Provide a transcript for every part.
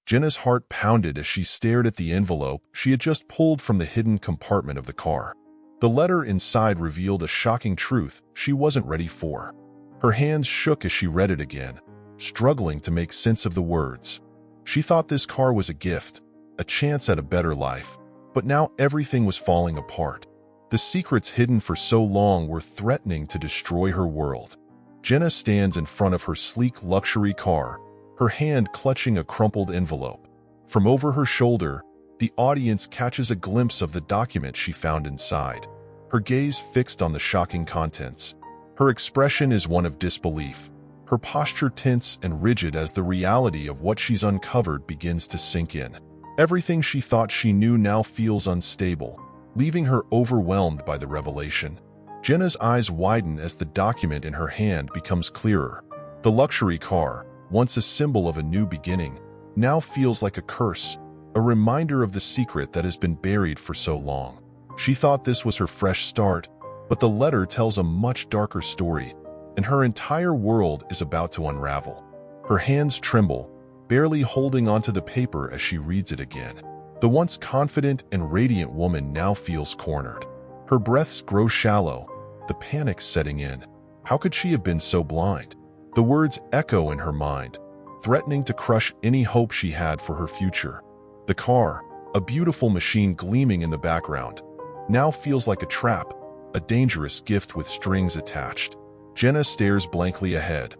Jenna's heart pounded as she stared at the envelope she had just pulled from the hidden compartment of the car. The letter inside revealed a shocking truth she wasn't ready for. Her hands shook as she read it again, struggling to make sense of the words. She thought this car was a gift, a chance at a better life, but now everything was falling apart. The secrets hidden for so long were threatening to destroy her world. Jenna stands in front of her sleek luxury car, her hand clutching a crumpled envelope. From over her shoulder, the audience catches a glimpse of the document she found inside, her gaze fixed on the shocking contents. Her expression is one of disbelief, her posture tense and rigid as the reality of what she's uncovered begins to sink in. Everything she thought she knew now feels unstable, leaving her overwhelmed by the revelation. Jenna's eyes widen as the document in her hand becomes clearer. The luxury car, once a symbol of a new beginning, now feels like a curse, a reminder of the secret that has been buried for so long. She thought this was her fresh start, but the letter tells a much darker story, and her entire world is about to unravel. Her hands tremble, barely holding onto the paper as she reads it again. The once confident and radiant woman now feels cornered. Her breaths grow shallow, the panic setting in. How could she have been so blind? The words echo in her mind, threatening to crush any hope she had for her future. The car, a beautiful machine gleaming in the background, now feels like a trap, a dangerous gift with strings attached. Jenna stares blankly ahead,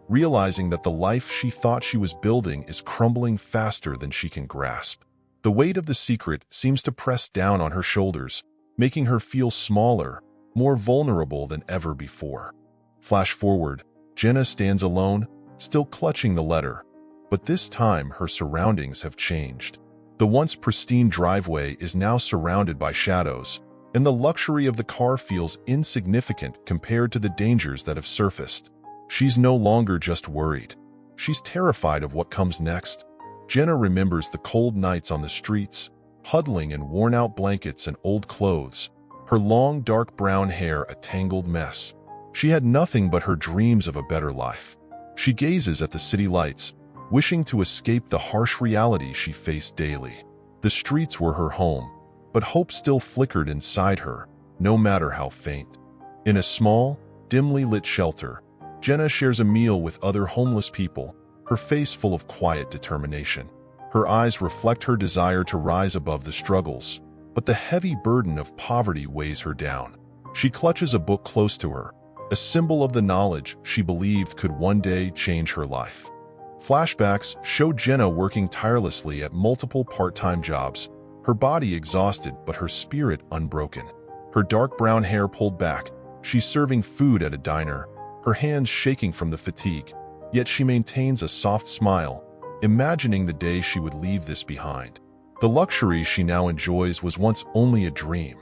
realizing that the life she thought she was building is crumbling faster than she can grasp. The weight of the secret seems to press down on her shoulders, making her feel smaller, more vulnerable than ever before. Flash forward, Jenna stands alone, still clutching the letter, but this time her surroundings have changed. The once pristine driveway is now surrounded by shadows, and the luxury of the car feels insignificant compared to the dangers that have surfaced. She's no longer just worried. She's terrified of what comes next. Jenna remembers the cold nights on the streets, huddling in worn-out blankets and old clothes, her long dark brown hair a tangled mess. She had nothing but her dreams of a better life. She gazes at the city lights, wishing to escape the harsh reality she faced daily. The streets were her home, but hope still flickered inside her, no matter how faint. In a small, dimly lit shelter, Jenna shares a meal with other homeless people, her face full of quiet determination. Her eyes reflect her desire to rise above the struggles, but the heavy burden of poverty weighs her down. She clutches a book close to her, a symbol of the knowledge she believed could one day change her life. Flashbacks show Jenna working tirelessly at multiple part-time jobs, her body exhausted but her spirit unbroken. Her dark brown hair pulled back, she's serving food at a diner, her hands shaking from the fatigue, yet she maintains a soft smile, imagining the day she would leave this behind. The luxury she now enjoys was once only a dream.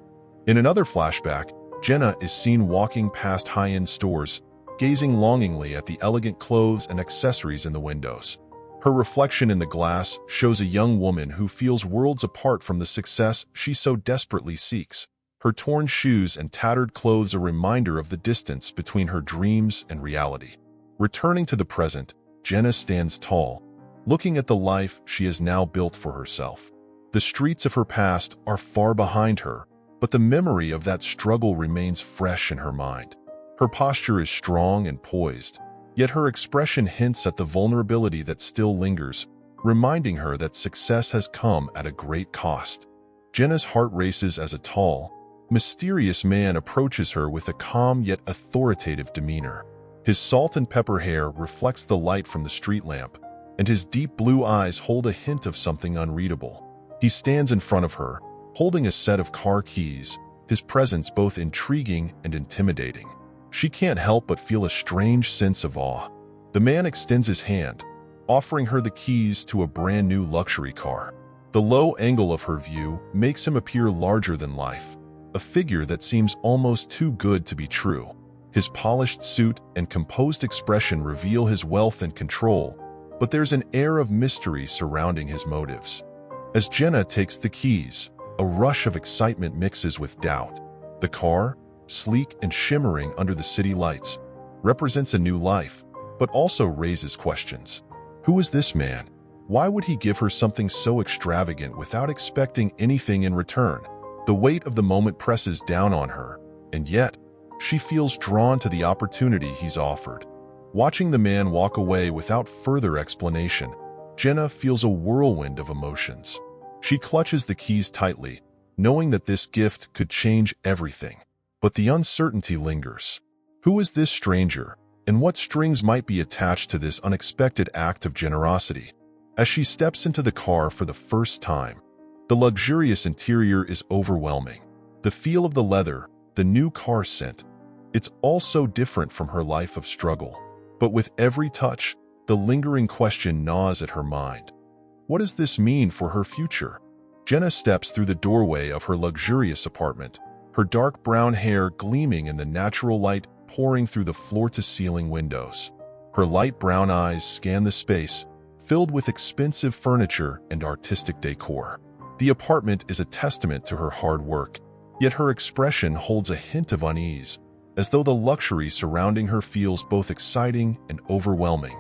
In another flashback, Jenna is seen walking past high-end stores, gazing longingly at the elegant clothes and accessories in the windows. Her reflection in the glass shows a young woman who feels worlds apart from the success she so desperately seeks. Her torn shoes and tattered clothes a reminder of the distance between her dreams and reality. Returning to the present, Jenna stands tall, looking at the life she has now built for herself. The streets of her past are far behind her, but the memory of that struggle remains fresh in her mind. Her posture is strong and poised, yet her expression hints at the vulnerability that still lingers, reminding her that success has come at a great cost. Jenna's heart races as a tall, mysterious man approaches her with a calm yet authoritative demeanor. His salt and pepper hair reflects the light from the street lamp, and his deep blue eyes hold a hint of something unreadable. He stands in front of her, holding a set of car keys, his presence both intriguing and intimidating. She can't help but feel a strange sense of awe. The man extends his hand, offering her the keys to a brand new luxury car. The low angle of her view makes him appear larger than life, a figure that seems almost too good to be true. His polished suit and composed expression reveal his wealth and control, but there's an air of mystery surrounding his motives. As Jenna takes the keys, a rush of excitement mixes with doubt. The car, sleek and shimmering under the city lights, represents a new life, but also raises questions. Who is this man? Why would he give her something so extravagant without expecting anything in return? The weight of the moment presses down on her, and yet, she feels drawn to the opportunity he's offered. Watching the man walk away without further explanation, Jenna feels a whirlwind of emotions. She clutches the keys tightly, knowing that this gift could change everything. But the uncertainty lingers. Who is this stranger, and what strings might be attached to this unexpected act of generosity? As she steps into the car for the first time, the luxurious interior is overwhelming. The feel of the leather, the new car scent, it's all so different from her life of struggle. But with every touch, the lingering question gnaws at her mind. What does this mean for her future? Jenna steps through the doorway of her luxurious apartment, her dark brown hair gleaming in the natural light pouring through the floor-to-ceiling windows. Her light brown eyes scan the space, filled with expensive furniture and artistic decor. The apartment is a testament to her hard work, yet her expression holds a hint of unease, as though the luxury surrounding her feels both exciting and overwhelming.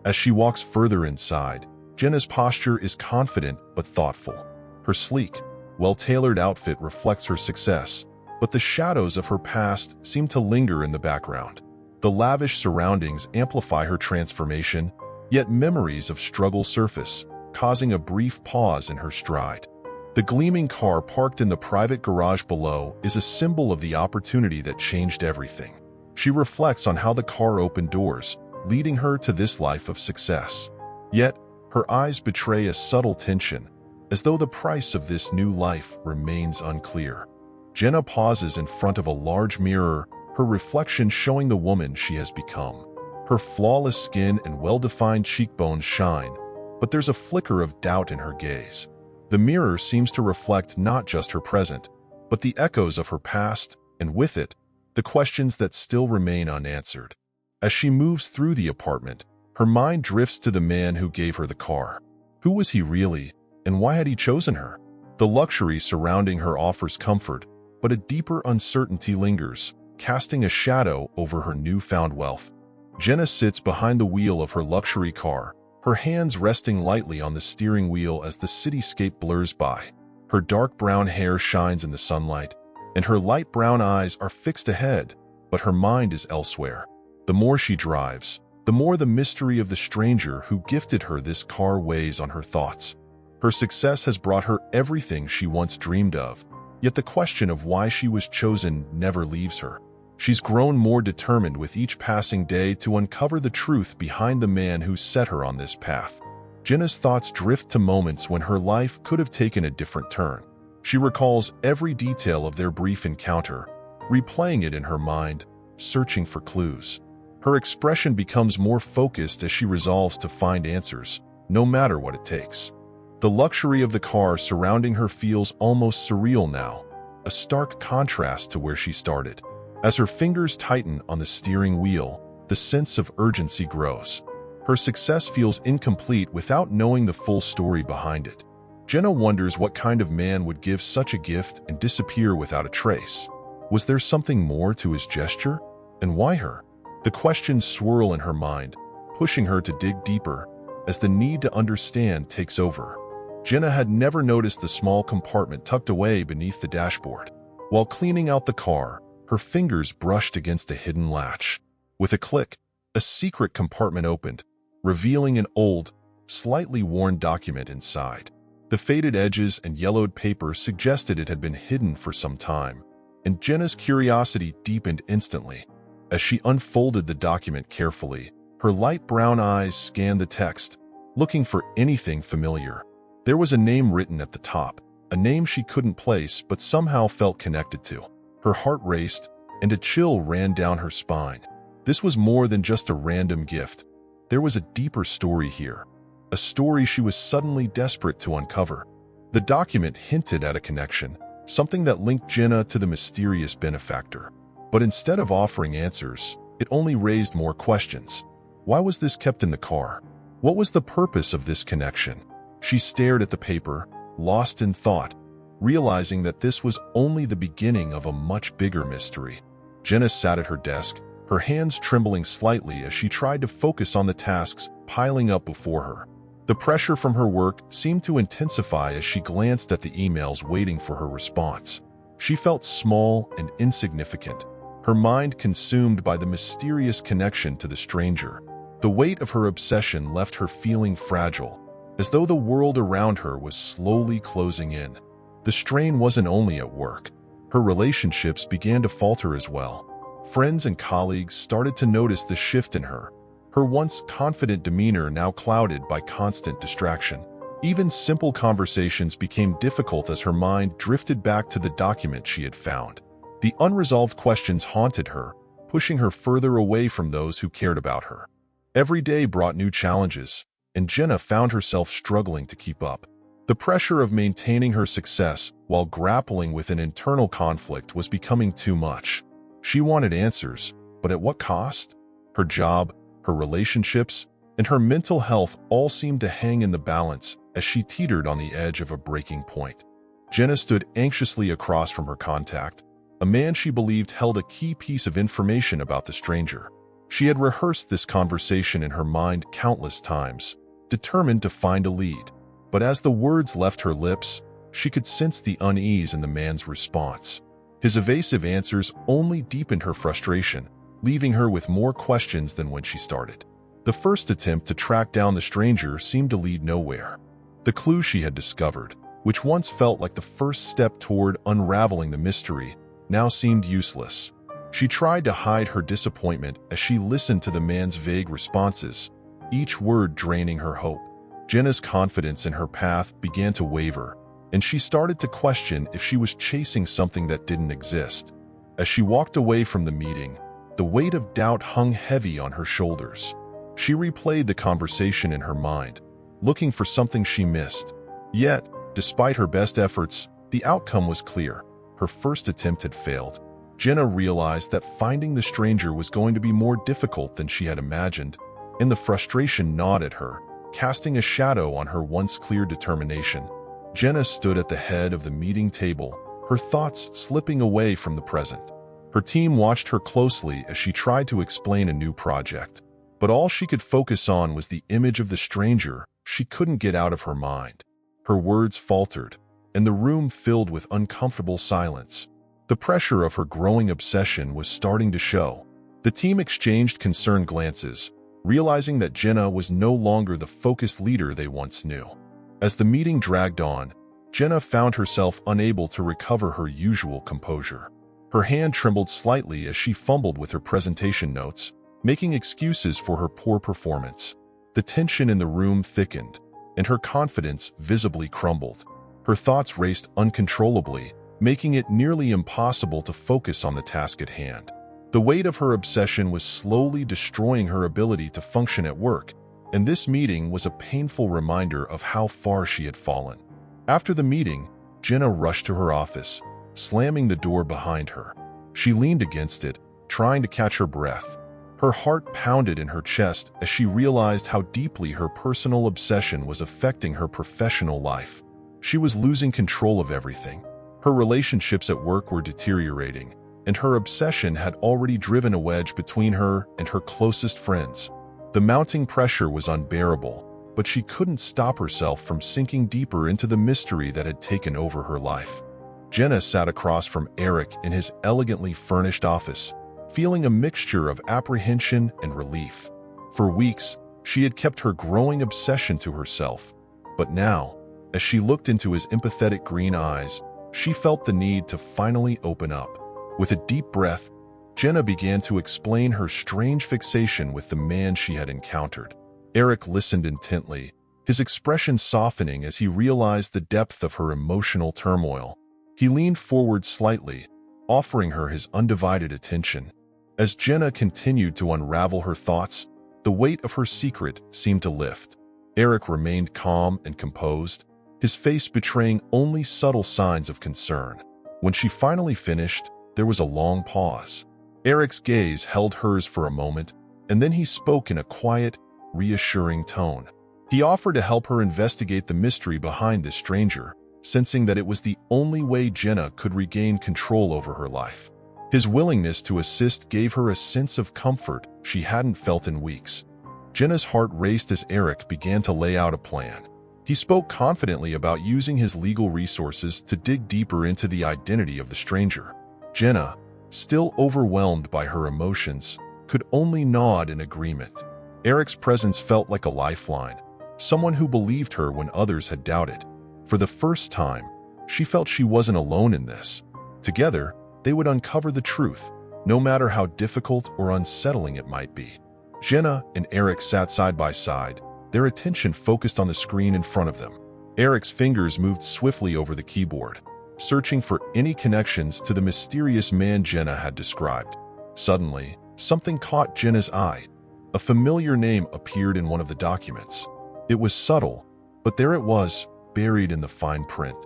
As she walks further inside, Jenna's posture is confident but thoughtful. Her sleek, well-tailored outfit reflects her success, but the shadows of her past seem to linger in the background. The lavish surroundings amplify her transformation, yet memories of struggle surface, causing a brief pause in her stride. The gleaming car parked in the private garage below is a symbol of the opportunity that changed everything. She reflects on how the car opened doors, leading her to this life of success. Yet, her eyes betray a subtle tension, as though the price of this new life remains unclear. Jenna pauses in front of a large mirror, her reflection showing the woman she has become. Her flawless skin and well-defined cheekbones shine, but there's a flicker of doubt in her gaze. The mirror seems to reflect not just her present, but the echoes of her past, and with it, the questions that still remain unanswered. As she moves through the apartment, her mind drifts to the man who gave her the car. Who was he really, and why had he chosen her? The luxury surrounding her offers comfort, but a deeper uncertainty lingers, casting a shadow over her newfound wealth. Jenna sits behind the wheel of her luxury car, her hands resting lightly on the steering wheel as the cityscape blurs by. Her dark brown hair shines in the sunlight, and her light brown eyes are fixed ahead, but her mind is elsewhere. The more she drives, the more the mystery of the stranger who gifted her this car weighs on her thoughts. Her success has brought her everything she once dreamed of, yet the question of why she was chosen never leaves her. She's grown more determined with each passing day to uncover the truth behind the man who set her on this path. Jenna's thoughts drift to moments when her life could have taken a different turn. She recalls every detail of their brief encounter, replaying it in her mind, searching for clues. Her expression becomes more focused as she resolves to find answers, no matter what it takes. The luxury of the car surrounding her feels almost surreal now, a stark contrast to where she started. As her fingers tighten on the steering wheel, the sense of urgency grows. Her success feels incomplete without knowing the full story behind it. Jenna wonders what kind of man would give such a gift and disappear without a trace. Was there something more to his gesture? And why her? The questions swirl in her mind, pushing her to dig deeper as the need to understand takes over. Jenna had never noticed the small compartment tucked away beneath the dashboard. While cleaning out the car, her fingers brushed against a hidden latch. With a click, a secret compartment opened, revealing an old, slightly worn document inside. The faded edges and yellowed paper suggested it had been hidden for some time, and Jenna's curiosity deepened instantly. As she unfolded the document carefully, her light brown eyes scanned the text, looking for anything familiar. There was a name written at the top, a name she couldn't place but somehow felt connected to. Her heart raced, and a chill ran down her spine. This was more than just a random gift. There was a deeper story here, a story she was suddenly desperate to uncover. The document hinted at a connection, something that linked Jenna to the mysterious benefactor. But instead of offering answers, it only raised more questions. Why was this kept in the car? What was the purpose of this connection? She stared at the paper, lost in thought, realizing that this was only the beginning of a much bigger mystery. Jenna sat at her desk, her hands trembling slightly as she tried to focus on the tasks piling up before her. The pressure from her work seemed to intensify as she glanced at the emails waiting for her response. She felt small and insignificant, her mind consumed by the mysterious connection to the stranger. The weight of her obsession left her feeling fragile, as though the world around her was slowly closing in. The strain wasn't only at work. Her relationships began to falter as well. Friends and colleagues started to notice the shift in her, her once confident demeanor now clouded by constant distraction. Even simple conversations became difficult as her mind drifted back to the document she had found. The unresolved questions haunted her, pushing her further away from those who cared about her. Every day brought new challenges, and Jenna found herself struggling to keep up. The pressure of maintaining her success while grappling with an internal conflict was becoming too much. She wanted answers, but at what cost? Her job, her relationships, and her mental health all seemed to hang in the balance as she teetered on the edge of a breaking point. Jenna stood anxiously across from her contact, a man she believed held a key piece of information about the stranger. She had rehearsed this conversation in her mind countless times, determined to find a lead. But as the words left her lips, she could sense the unease in the man's response. His evasive answers only deepened her frustration, leaving her with more questions than when she started. The first attempt to track down the stranger seemed to lead nowhere. The clue she had discovered, which once felt like the first step toward unraveling the mystery, now seemed useless. She tried to hide her disappointment as she listened to the man's vague responses, each word draining her hope. Jenna's confidence in her path began to waver, and she started to question if she was chasing something that didn't exist. As she walked away from the meeting, the weight of doubt hung heavy on her shoulders. She replayed the conversation in her mind, looking for something she missed. Yet, despite her best efforts, the outcome was clear. Her first attempt had failed. Jenna realized that finding the stranger was going to be more difficult than she had imagined, and the frustration gnawed at her, casting a shadow on her once clear determination. Jenna stood at the head of the meeting table, her thoughts slipping away from the present. Her team watched her closely as she tried to explain a new project, but all she could focus on was the image of the stranger she couldn't get out of her mind. Her words faltered, and the room filled with uncomfortable silence. The pressure of her growing obsession was starting to show. The team exchanged concerned glances, realizing that Jenna was no longer the focused leader they once knew. As the meeting dragged on, Jenna found herself unable to recover her usual composure. Her hand trembled slightly as she fumbled with her presentation notes, making excuses for her poor performance. The tension in the room thickened, and her confidence visibly crumbled. Her thoughts raced uncontrollably, making it nearly impossible to focus on the task at hand. The weight of her obsession was slowly destroying her ability to function at work, and this meeting was a painful reminder of how far she had fallen. After the meeting, Jenna rushed to her office, slamming the door behind her. She leaned against it, trying to catch her breath. Her heart pounded in her chest as she realized how deeply her personal obsession was affecting her professional life. She was losing control of everything. Her relationships at work were deteriorating, and her obsession had already driven a wedge between her and her closest friends. The mounting pressure was unbearable, but she couldn't stop herself from sinking deeper into the mystery that had taken over her life. Jenna sat across from Eric in his elegantly furnished office, feeling a mixture of apprehension and relief. For weeks, she had kept her growing obsession to herself, but now, as she looked into his empathetic green eyes, she felt the need to finally open up. With a deep breath, Jenna began to explain her strange fixation with the man she had encountered. Eric listened intently, his expression softening as he realized the depth of her emotional turmoil. He leaned forward slightly, offering her his undivided attention. As Jenna continued to unravel her thoughts, the weight of her secret seemed to lift. Eric remained calm and composed, his face betraying only subtle signs of concern. When she finally finished, there was a long pause. Eric's gaze held hers for a moment, and then he spoke in a quiet, reassuring tone. He offered to help her investigate the mystery behind this stranger, sensing that it was the only way Jenna could regain control over her life. His willingness to assist gave her a sense of comfort she hadn't felt in weeks. Jenna's heart raced as Eric began to lay out a plan. He spoke confidently about using his legal resources to dig deeper into the identity of the stranger. Jenna, still overwhelmed by her emotions, could only nod in agreement. Eric's presence felt like a lifeline, someone who believed her when others had doubted. For the first time, she felt she wasn't alone in this. Together, they would uncover the truth, no matter how difficult or unsettling it might be. Jenna and Eric sat side by side, their attention focused on the screen in front of them. Eric's fingers moved swiftly over the keyboard, searching for any connections to the mysterious man Jenna had described. Suddenly, something caught Jenna's eye. A familiar name appeared in one of the documents. It was subtle, but there it was, buried in the fine print.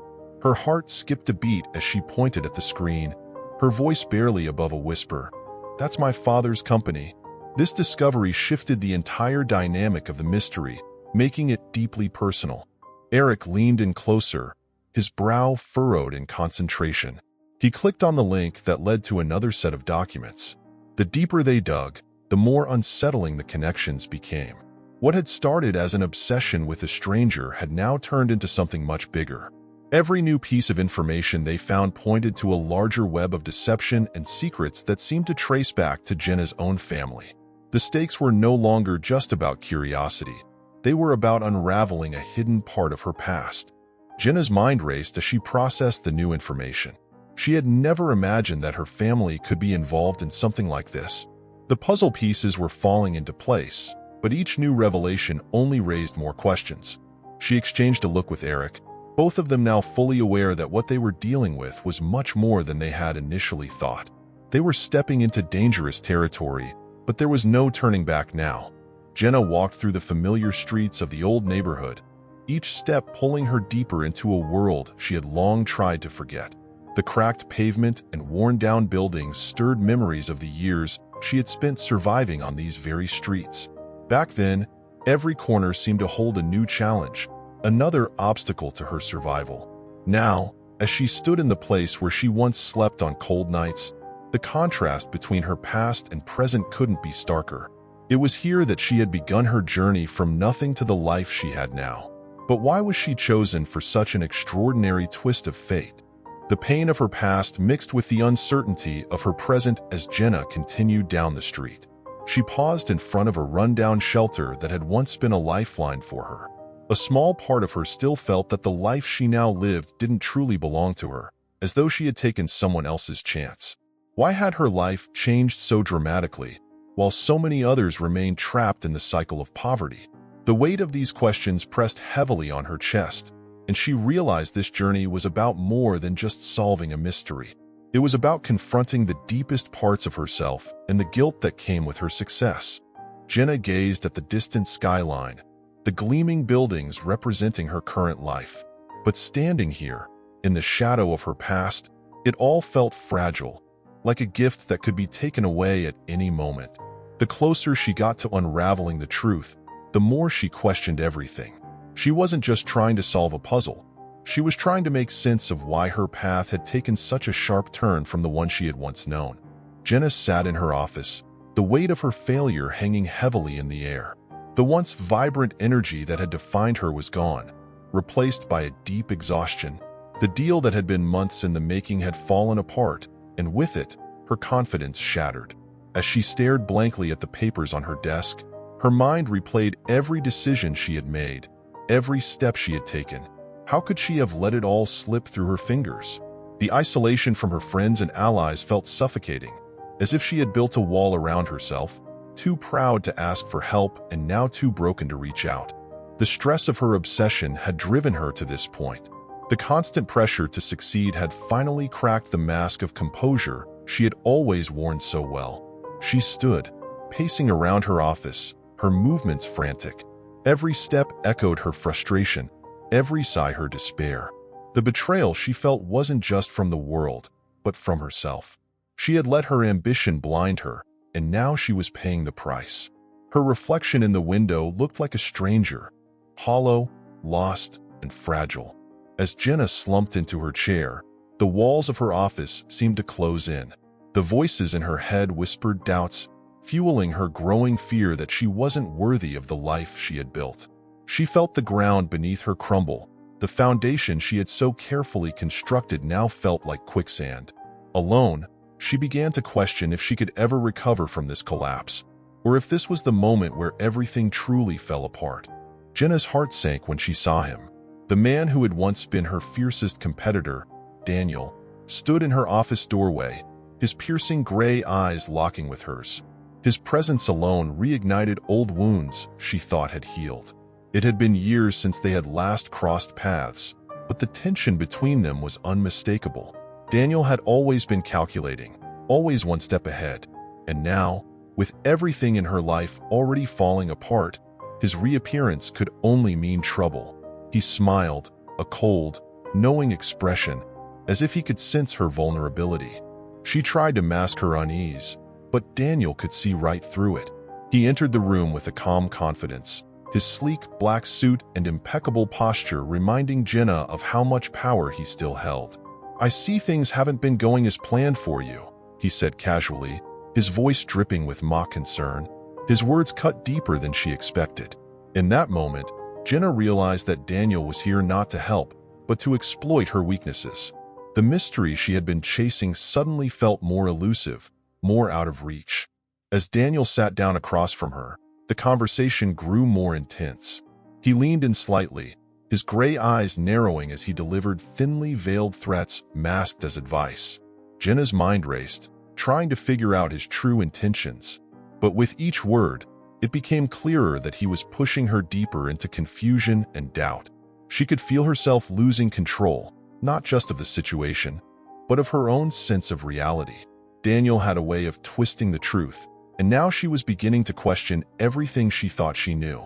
Her heart skipped a beat as she pointed at the screen, her voice barely above a whisper. "That's my father's company." This discovery shifted the entire dynamic of the mystery, making it deeply personal. Eric leaned in closer, his brow furrowed in concentration. He clicked on the link that led to another set of documents. The deeper they dug, the more unsettling the connections became. What had started as an obsession with a stranger had now turned into something much bigger. Every new piece of information they found pointed to a larger web of deception and secrets that seemed to trace back to Jenna's own family. The stakes were no longer just about curiosity. They were about unraveling a hidden part of her past. Jenna's mind raced as she processed the new information. She had never imagined that her family could be involved in something like this. The puzzle pieces were falling into place, but each new revelation only raised more questions. She exchanged a look with Eric, both of them now fully aware that what they were dealing with was much more than they had initially thought. They were stepping into dangerous territory, but there was no turning back now. Jenna walked through the familiar streets of the old neighborhood, each step pulling her deeper into a world she had long tried to forget. The cracked pavement and worn-down buildings stirred memories of the years she had spent surviving on these very streets. Back then, every corner seemed to hold a new challenge, another obstacle to her survival. Now, as she stood in the place where she once slept on cold nights, the contrast between her past and present couldn't be starker. It was here that she had begun her journey from nothing to the life she had now. But why was she chosen for such an extraordinary twist of fate? The pain of her past mixed with the uncertainty of her present as Jenna continued down the street. She paused in front of a rundown shelter that had once been a lifeline for her. A small part of her still felt that the life she now lived didn't truly belong to her, as though she had taken someone else's chance. Why had her life changed so dramatically, while so many others remained trapped in the cycle of poverty? The weight of these questions pressed heavily on her chest, and she realized this journey was about more than just solving a mystery. It was about confronting the deepest parts of herself and the guilt that came with her success. Jenna gazed at the distant skyline, the gleaming buildings representing her current life. But standing here, in the shadow of her past, it all felt fragile, like a gift that could be taken away at any moment. The closer she got to unraveling the truth, the more she questioned everything. She wasn't just trying to solve a puzzle. She was trying to make sense of why her path had taken such a sharp turn from the one she had once known. Jenna sat in her office, the weight of her failure hanging heavily in the air. The once vibrant energy that had defined her was gone, replaced by a deep exhaustion. The deal that had been months in the making had fallen apart, and with it, her confidence shattered. As she stared blankly at the papers on her desk, her mind replayed every decision she had made, every step she had taken. How could she have let it all slip through her fingers? The isolation from her friends and allies felt suffocating, as if she had built a wall around herself, too proud to ask for help and now too broken to reach out. The stress of her obsession had driven her to this point. The constant pressure to succeed had finally cracked the mask of composure she had always worn so well. She stood, pacing around her office, her movements frantic. Every step echoed her frustration, every sigh her despair. The betrayal she felt wasn't just from the world, but from herself. She had let her ambition blind her, and now she was paying the price. Her reflection in the window looked like a stranger, hollow, lost, and fragile. As Jenna slumped into her chair, the walls of her office seemed to close in. The voices in her head whispered doubts, fueling her growing fear that she wasn't worthy of the life she had built. She felt the ground beneath her crumble. The foundation she had so carefully constructed now felt like quicksand. Alone, she began to question if she could ever recover from this collapse, or if this was the moment where everything truly fell apart. Jenna's heart sank when she saw him. The man who had once been her fiercest competitor, Daniel, stood in her office doorway, his piercing gray eyes locking with hers. His presence alone reignited old wounds she thought had healed. It had been years since they had last crossed paths, but the tension between them was unmistakable. Daniel had always been calculating, always one step ahead, and now, with everything in her life already falling apart, his reappearance could only mean trouble. He smiled, a cold, knowing expression, as if he could sense her vulnerability. She tried to mask her unease, but Daniel could see right through it. He entered the room with a calm confidence, his sleek black suit and impeccable posture reminding Jenna of how much power he still held. "I see things haven't been going as planned for you," he said casually, his voice dripping with mock concern. His words cut deeper than she expected. In that moment, Jenna realized that Daniel was here not to help, but to exploit her weaknesses. The mystery she had been chasing suddenly felt more elusive, more out of reach. As Daniel sat down across from her, the conversation grew more intense. He leaned in slightly, his gray eyes narrowing as he delivered thinly veiled threats masked as advice. Jenna's mind raced, trying to figure out his true intentions. But with each word, it became clearer that he was pushing her deeper into confusion and doubt. She could feel herself losing control, not just of the situation, but of her own sense of reality. Daniel had a way of twisting the truth, and now she was beginning to question everything she thought she knew.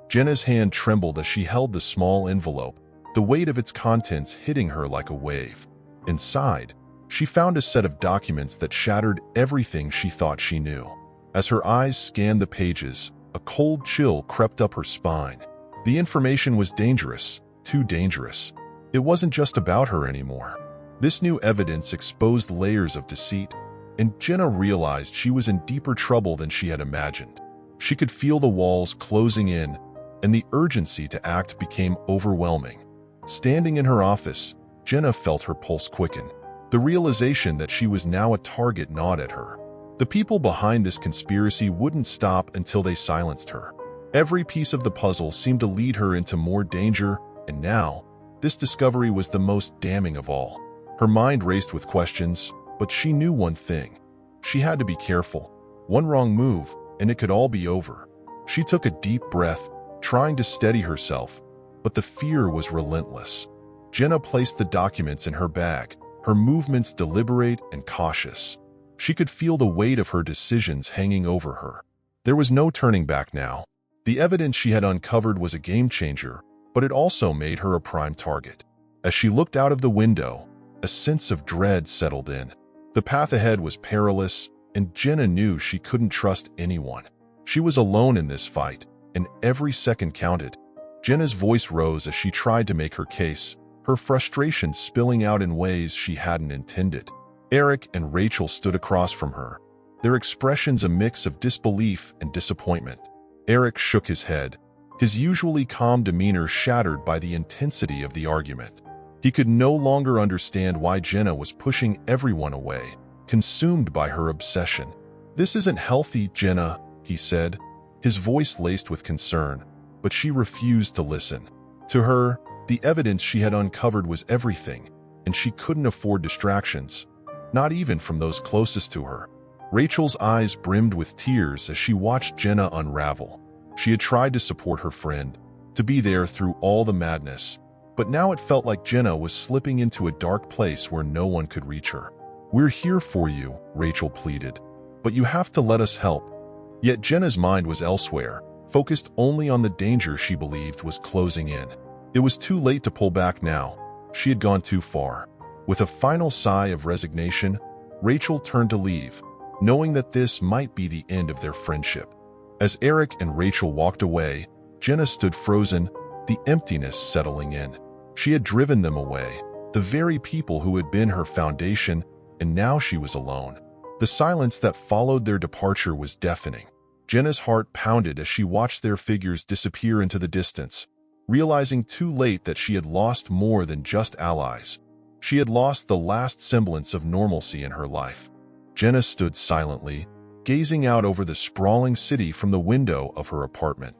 Jenna's hand trembled as she held the small envelope, the weight of its contents hitting her like a wave. Inside, she found a set of documents that shattered everything she thought she knew. As her eyes scanned the pages, a cold chill crept up her spine. The information was dangerous, too dangerous. It wasn't just about her anymore. This new evidence exposed layers of deceit, and Jenna realized she was in deeper trouble than she had imagined. She could feel the walls closing in, and the urgency to act became overwhelming. Standing in her office, Jenna felt her pulse quicken. The realization that she was now a target gnawed at her. The people behind this conspiracy wouldn't stop until they silenced her. Every piece of the puzzle seemed to lead her into more danger, and now, this discovery was the most damning of all. Her mind raced with questions, but she knew one thing. She had to be careful. One wrong move, and it could all be over. She took a deep breath, trying to steady herself, but the fear was relentless. Jenna placed the documents in her bag, her movements deliberate and cautious. She could feel the weight of her decisions hanging over her. There was no turning back now. The evidence she had uncovered was a game changer, but it also made her a prime target. As she looked out of the window, a sense of dread settled in. The path ahead was perilous, and Jenna knew she couldn't trust anyone. She was alone in this fight, and every second counted. Jenna's voice rose as she tried to make her case, her frustration spilling out in ways she hadn't intended. Eric and Rachel stood across from her, their expressions a mix of disbelief and disappointment. Eric shook his head, his usually calm demeanor shattered by the intensity of the argument. He could no longer understand why Jenna was pushing everyone away, consumed by her obsession. "This isn't healthy, Jenna," he said, his voice laced with concern, but she refused to listen. To her, the evidence she had uncovered was everything, and she couldn't afford distractions, not even from those closest to her. Rachel's eyes brimmed with tears as she watched Jenna unravel. She had tried to support her friend, to be there through all the madness, but now it felt like Jenna was slipping into a dark place where no one could reach her. "We're here for you," Rachel pleaded, "but you have to let us help." Yet Jenna's mind was elsewhere, focused only on the danger she believed was closing in. It was too late to pull back now. She had gone too far. With a final sigh of resignation, Rachel turned to leave, knowing that this might be the end of their friendship. As Eric and Rachel walked away, Jenna stood frozen, the emptiness settling in. She had driven them away, the very people who had been her foundation, and now she was alone. The silence that followed their departure was deafening. Jenna's heart pounded as she watched their figures disappear into the distance, realizing too late that she had lost more than just allies. She had lost the last semblance of normalcy in her life. Jenna stood silently, gazing out over the sprawling city from the window of her apartment.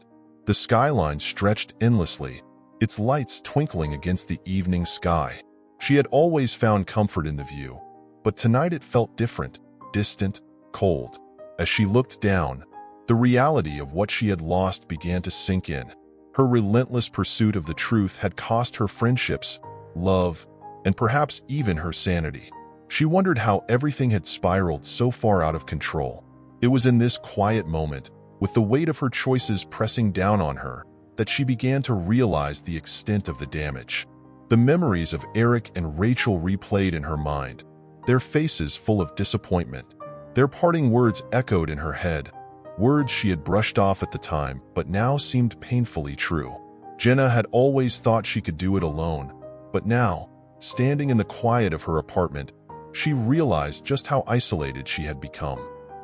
The skyline stretched endlessly, its lights twinkling against the evening sky. She had always found comfort in the view, but tonight it felt different, distant, cold. As she looked down, the reality of what she had lost began to sink in. Her relentless pursuit of the truth had cost her friendships, love, and perhaps even her sanity. She wondered how everything had spiraled so far out of control. It was in this quiet moment, with the weight of her choices pressing down on her, that she began to realize the extent of the damage. The memories of Eric and Rachel replayed in her mind, their faces full of disappointment. Their parting words echoed in her head, words she had brushed off at the time but now seemed painfully true. Jenna had always thought she could do it alone, but now, standing in the quiet of her apartment, she realized just how isolated she had become.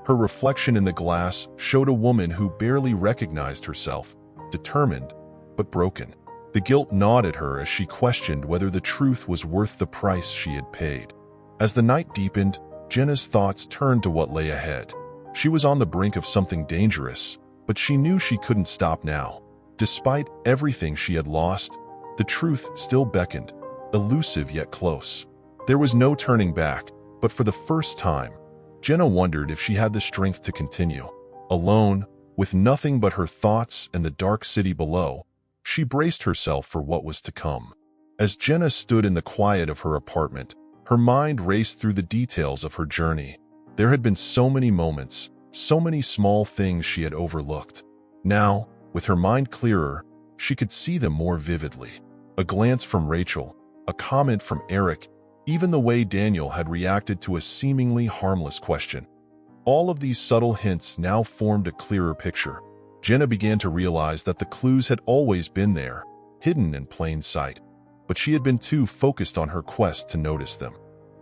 Her reflection in the glass showed a woman who barely recognized herself, determined but broken. The guilt gnawed at her as she questioned whether the truth was worth the price she had paid. As the night deepened, Jenna's thoughts turned to what lay ahead. She was on the brink of something dangerous, but she knew she couldn't stop now. Despite everything she had lost, the truth still beckoned, elusive yet close. There was no turning back, but for the first time, Jenna wondered if she had the strength to continue. Alone, with nothing but her thoughts and the dark city below, she braced herself for what was to come. As Jenna stood in the quiet of her apartment, her mind raced through the details of her journey. There had been so many moments, so many small things she had overlooked. Now, with her mind clearer, she could see them more vividly. A glance from Rachel, a comment from Eric, even the way Daniel had reacted to a seemingly harmless question. All of these subtle hints now formed a clearer picture. Jenna began to realize that the clues had always been there, hidden in plain sight, but she had been too focused on her quest to notice them.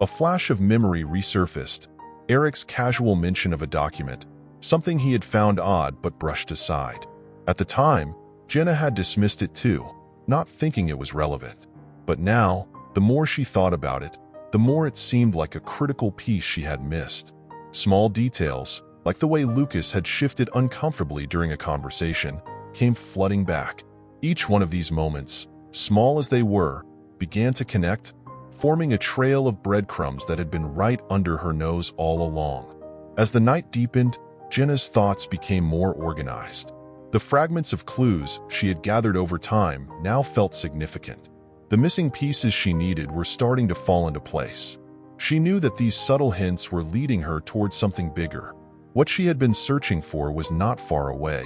A flash of memory resurfaced, Eric's casual mention of a document, something he had found odd but brushed aside. At the time, Jenna had dismissed it too, not thinking it was relevant. But now, the more she thought about it, the more it seemed like a critical piece she had missed. Small details, like the way Lucas had shifted uncomfortably during a conversation, came flooding back. Each one of these moments, small as they were, began to connect, forming a trail of breadcrumbs that had been right under her nose all along. As the night deepened, Jenna's thoughts became more organized. The fragments of clues she had gathered over time now felt significant. The missing pieces she needed were starting to fall into place. She knew that these subtle hints were leading her towards something bigger. What she had been searching for was not far away.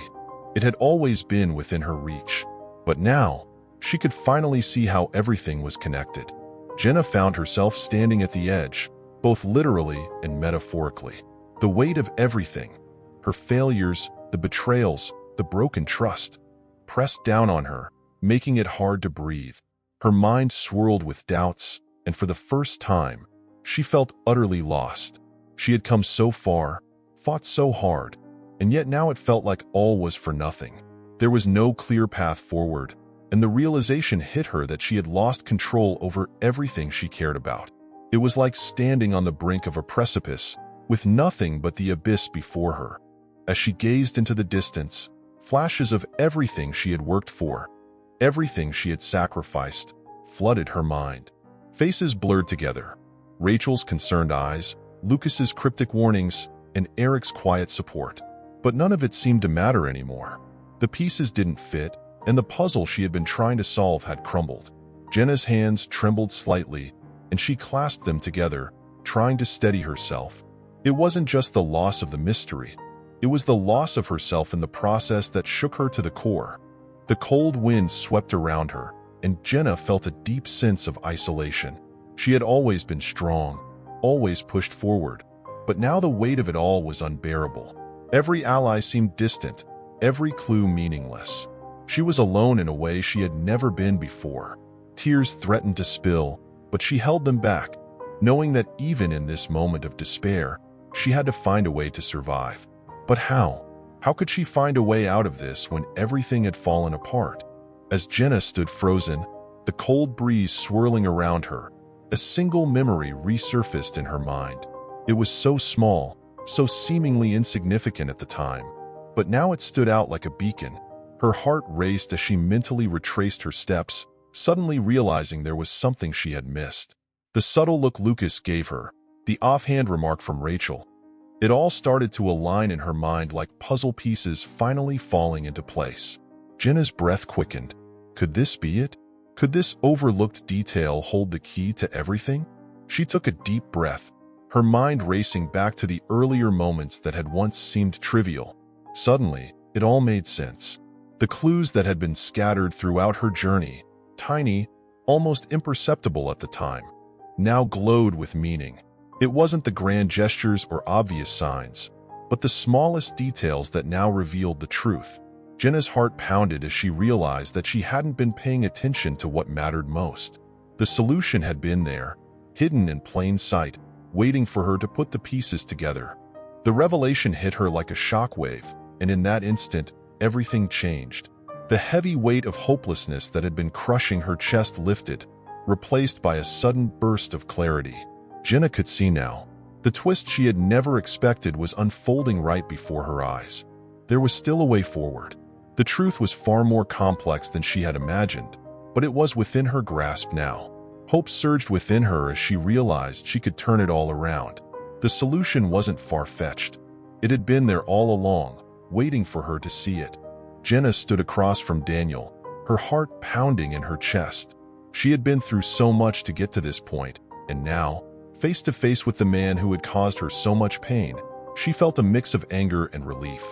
It had always been within her reach. But now, she could finally see how everything was connected. Jenna found herself standing at the edge, both literally and metaphorically. The weight of everything, her failures, the betrayals, the broken trust, pressed down on her, making it hard to breathe. Her mind swirled with doubts, and for the first time, she felt utterly lost. She had come so far, fought so hard, and yet now it felt like all was for nothing. There was no clear path forward, and the realization hit her that she had lost control over everything she cared about. It was like standing on the brink of a precipice, with nothing but the abyss before her. As she gazed into the distance, flashes of everything she had worked for, everything she had sacrificed, flooded her mind. Faces blurred together. Rachel's concerned eyes, Lucas's cryptic warnings, and Eric's quiet support. But none of it seemed to matter anymore. The pieces didn't fit, and the puzzle she had been trying to solve had crumbled. Jenna's hands trembled slightly, and she clasped them together, trying to steady herself. It wasn't just the loss of the mystery. It was the loss of herself in the process that shook her to the core. The cold wind swept around her, and Jenna felt a deep sense of isolation. She had always been strong, always pushed forward, but now the weight of it all was unbearable. Every ally seemed distant, every clue meaningless. She was alone in a way she had never been before. Tears threatened to spill, but she held them back, knowing that even in this moment of despair, She had to find a way to survive. But how? How could she find a way out of this when everything had fallen apart? As Jenna stood frozen, the cold breeze swirling around her, a single memory resurfaced in her mind. It was so small, so seemingly insignificant at the time, but now it stood out like a beacon. Her heart raced as she mentally retraced her steps, suddenly realizing there was something she had missed. The subtle look Lucas gave her, the offhand remark from Rachel. It all started to align in her mind like puzzle pieces finally falling into place. Jenna's breath quickened. Could this be it? Could this overlooked detail hold the key to everything? She took a deep breath, her mind racing back to the earlier moments that had once seemed trivial. Suddenly, it all made sense. The clues that had been scattered throughout her journey, tiny, almost imperceptible at the time, now glowed with meaning. It wasn't the grand gestures or obvious signs, but the smallest details that now revealed the truth. Jenna's heart pounded as she realized that she hadn't been paying attention to what mattered most. The solution had been there, hidden in plain sight, waiting for her to put the pieces together. The revelation hit her like a shockwave, and in that instant, everything changed. The heavy weight of hopelessness that had been crushing her chest lifted, replaced by a sudden burst of clarity. Jenna could see now. The twist she had never expected was unfolding right before her eyes. There was still a way forward. The truth was far more complex than she had imagined, but it was within her grasp now. Hope surged within her as she realized she could turn it all around. The solution wasn't far-fetched. It had been there all along, waiting for her to see it. Jenna stood across from Daniel, her heart pounding in her chest. She had been through so much to get to this point, and now, face to face with the man who had caused her so much pain, she felt a mix of anger and relief.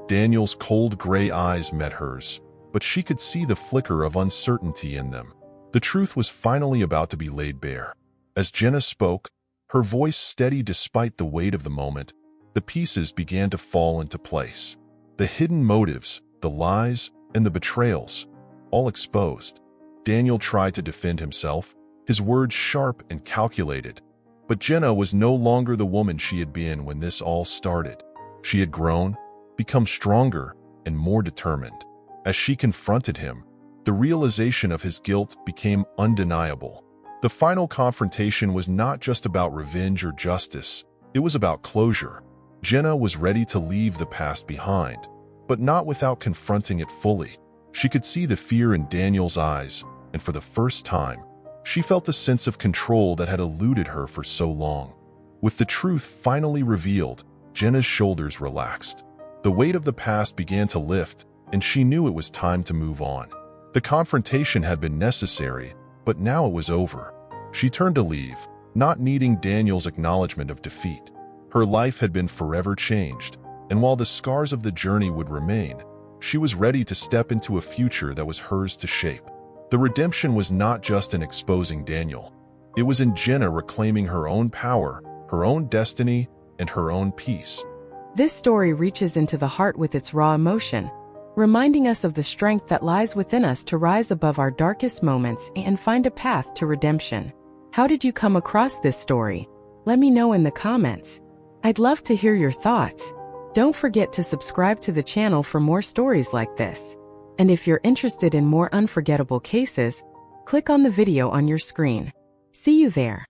Daniel's cold gray eyes met hers, but she could see the flicker of uncertainty in them. The truth was finally about to be laid bare. As Jenna spoke, her voice steady despite the weight of the moment, the pieces began to fall into place. The hidden motives, the lies, and the betrayals, all exposed. Daniel tried to defend himself, his words sharp and calculated. But Jenna was no longer the woman she had been when this all started. She had grown, become stronger, and more determined. As she confronted him, the realization of his guilt became undeniable. The final confrontation was not just about revenge or justice, it was about closure. Jenna was ready to leave the past behind, but not without confronting it fully. She could see the fear in Daniel's eyes, and for the first time, she felt a sense of control that had eluded her for so long. With the truth finally revealed, Jenna's shoulders relaxed. The weight of the past began to lift, and she knew it was time to move on. The confrontation had been necessary, but now it was over. She turned to leave, not needing Daniel's acknowledgement of defeat. Her life had been forever changed, and while the scars of the journey would remain, she was ready to step into a future that was hers to shape. The redemption was not just in exposing Daniel. It was in Jenna reclaiming her own power, her own destiny, and her own peace. This story reaches into the heart with its raw emotion, reminding us of the strength that lies within us to rise above our darkest moments and find a path to redemption. How did you come across this story? Let me know in the comments. I'd love to hear your thoughts. Don't forget to subscribe to the channel for more stories like this. And if you're interested in more unforgettable cases, click on the video on your screen. See you there.